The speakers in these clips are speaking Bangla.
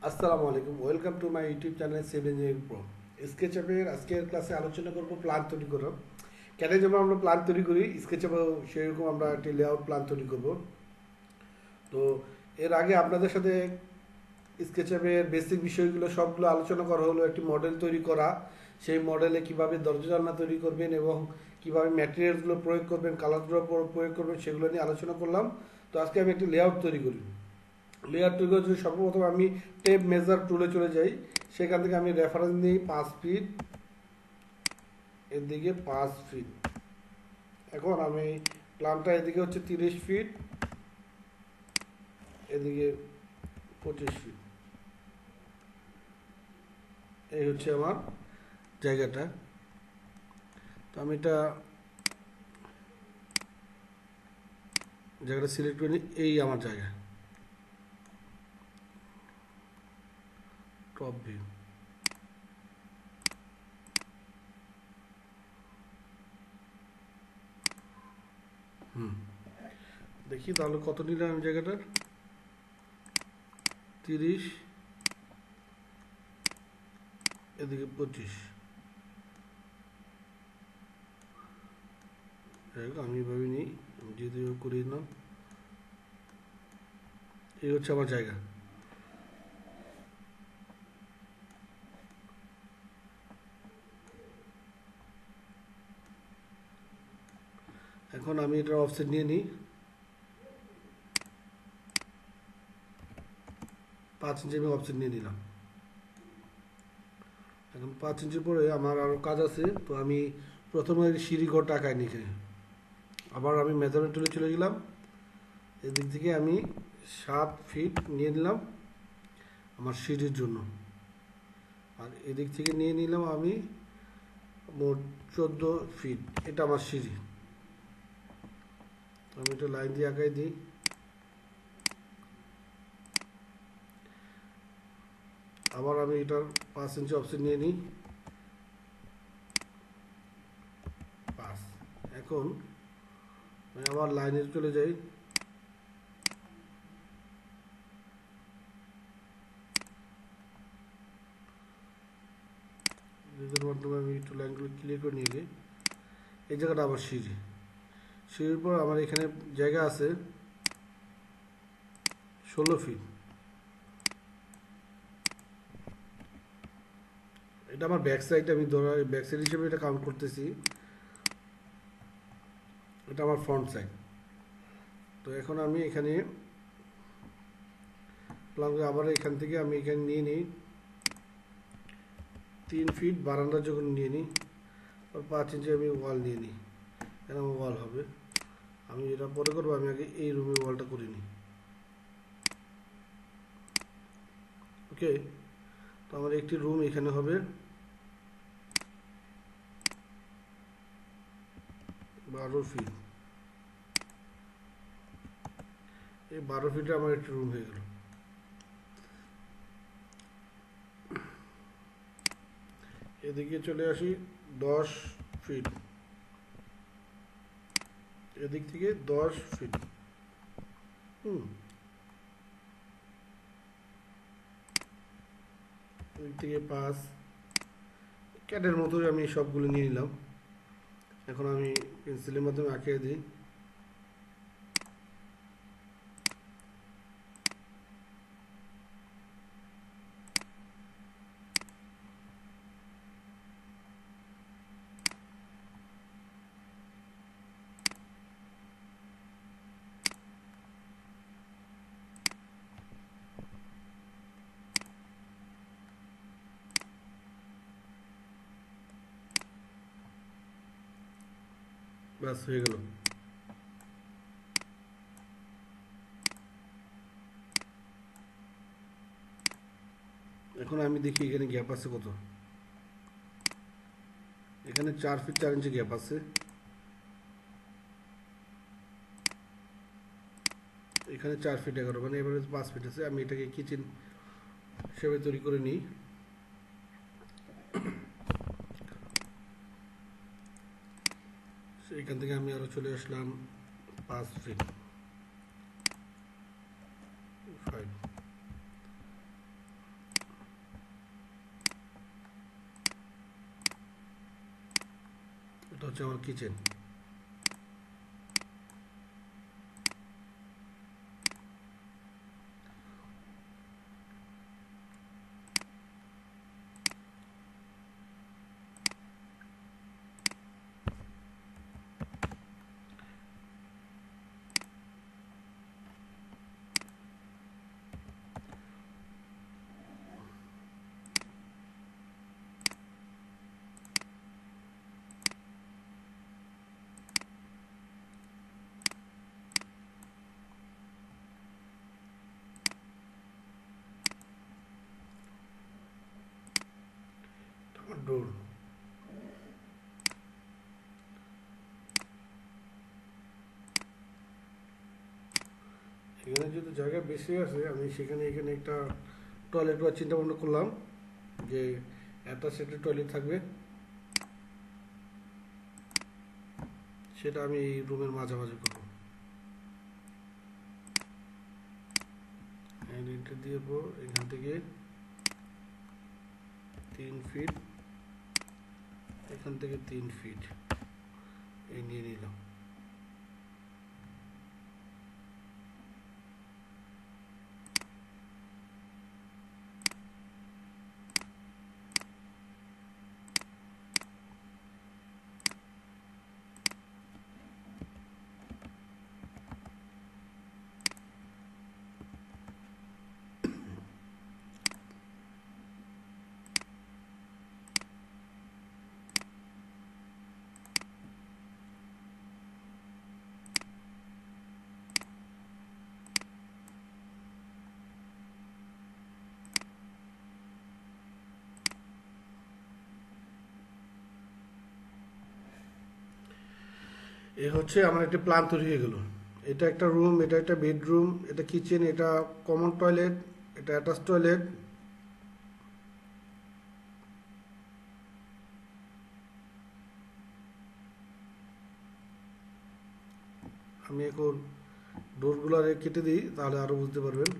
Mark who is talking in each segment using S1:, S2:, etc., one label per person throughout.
S1: আসসালামু আলাইকুম, welcome to my YouTube channel civil engineering pro. স্কেচআপের আজকের ক্লাসে আলোচনা করব প্ল্যান তৈরি করব। কেন যেমন আমরা প্ল্যান তৈরি করি, স্কেচআপেও সেরকম আমরা একটি লেআউট প্ল্যান তৈরি করব। তো এর আগে আপনাদের সাথে স্কেচআপের বেসিক বিষয়গুলো সবগুলো আলোচনা করা হলো। একটি মডেল তৈরি করা, সেই মডেলে কিভাবে দরজা জানলা তৈরি করবেন এবং কিভাবে ম্যাটেরিয়ালসগুলো প্রয়োগ করবেন, কালারগুলো প্রয়োগ করবেন, সেগুলো নিয়ে আলোচনা করলাম। তো আজকে আমি একটি লেআউট তৈরি করি। লেয়ার তৈরি করার জন্য সর্বপ্রথম আমি টেপ মেজার টুলে চলে যাই। সেখান থেকে আমি রেফারেন্স নিই 5 ফিট, এদিকে 5 ফিট। এখন আমি প্ল্যানটা এদিকে হচ্ছে 30 ফিট, এদিকে 25 ফিট। এই হচ্ছে আমার জায়গাটা। তো আমি জায়গাটা সিলেক্ট করে নিই। এই আমার জায়গা, টপ ভিউ। দেখি তাহলে কত নিলাম আমি জায়গাটার। 30, এদিকে 25। আমি এভাবে নিই, যেহেতু করে দিলাম। এই হচ্ছে আমার জায়গা। এখন আমি এটার অফসেট নিয়ে নিই 5 ইঞ্চি। আমি অফসেট নিয়ে নিলাম। এখন 5 ইঞ্চি পরে আমার আরও কাজ আছে। তো আমি প্রথমে সিঁড়ি ঘরটা আঁকাই নি এখানে। আবার আমি মেজারমেন্ট টুলে চলে গেলাম। এদিক থেকে আমি 7 ফিট নিয়ে নিলাম আমার সিঁড়ির জন্য। আর এদিক থেকে নিয়ে নিলাম আমি মোট 14 ফিট। এটা আমার সিঁড়ি। আমি এটা লাইন দিয়ে আঁকাই দিই। আবার আমি এটার 5 ইঞ্চি অফসেট নিয়ে নিই 5। এখন আমি আবার লাইনে চলে যাই। এদের মাধ্যমে আমি একটু লাইনগুলো ক্লিয়ার করে নিয়ে যাই। এই জায়গাটা আবার সিঁড়ি। সিঁড়ির পর আমার এখানে জায়গা আছে 16 ফিট। এটা আমার ব্যাক সাইড। আমি ধরা ব্যাক সাইড হিসেবে এটা কাউন্ট করতেছি। এটা আমার ফ্রন্ট সাইড। তো এখন আমি এখানে আবার এখান থেকে আমি এখানে নিয়ে নিই 3 ফিট বারান্দার যখন নিয়ে নিই। আর 5 ইঞ্চি আমি ওয়াল নিয়ে নিই। এখানে আমার ওয়াল হবে। আমি এটা পরে করবো, আমি আগে এই রুমে ওয়ালটা করে নিই। ওকে, তো আমার একটি রুম এখানে হবে 12 ফিট। এই 12 ফিটে আমার একটি রুম হয়ে গেল। এদিকে চলে আসি 10 ফিট, এদিক থেকে 10 ফিট। এদিক থেকে 5। ক্যাটের মতোই আমি সবগুলো নিয়ে নিলাম। এখন আমি পেন্সিলের মাধ্যমে আঁকিয়ে দিই। ব্যাস হয়ে গেল। এখন আমি দেখি এখানে গ্যাপ আছে কত। এখানে 4 ফিট 4 ইঞ্চি গ্যাপ আছে। এখানে 4 ফিট 11, মানে এভারেজ 5 ফিট আছে। আমি এটাকে কিচেন হিসেবে তৈরি করে নিই। এখান থেকে আমি আরো চলে আসলাম 5 ফিট 5। হচ্ছে আমার কিচেন। ডোর, এখানে যেহেতু জায়গা বেশি আছে আমি সেখানে এখানে একটা টয়লেট বা চিন্তা ভাবনা করলাম যে একটা সেটের টয়লেট থাকবে, সেটা আমি এই রুমের মাঝামাঝি করবো। এন্টার দিয়ে এখান থেকে 3 ফিট, এখান থেকে 3 ফিট এই নিয়ে নিলাম। এ হচ্ছে আমার একটা প্ল্যান তৈরি হয়ে গেল। এটা একটা রুম, এটা একটা বেডরুম, এটা কিচেন, এটা কমন টয়লেট, এটা অ্যাটাচ টয়লেট। আমি এখন ডোরগুলো কেটে দিই, তাহলে আরো বুঝতে পারবেন।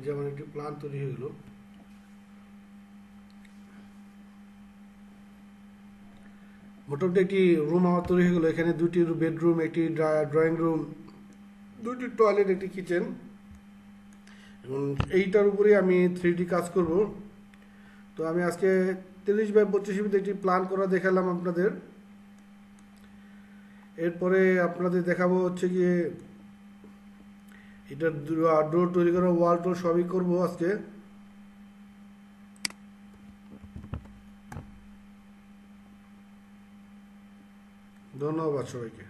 S1: যেমন একটি প্ল্যান তৈরি হয়ে গেল। মোটামুটি একটি রুম আমার তৈরি হয়ে গেলো। এখানে দুটি বেডরুম, একটি ড্রয়িং রুম, দুটি টয়লেট, একটি কিচেন, এবং এইটার উপরে আমি 3D কাজ করব। তো আমি আজকে 30x25 মধ্যে একটি প্ল্যান করা দেখালাম আপনাদের। এরপরে আপনাদের দেখাবো হচ্ছে গিয়ে এটা ডোর তৈরি করা, ওয়াল টোর সবই করবো আজকে। ধন্যবাদ সবাইকে।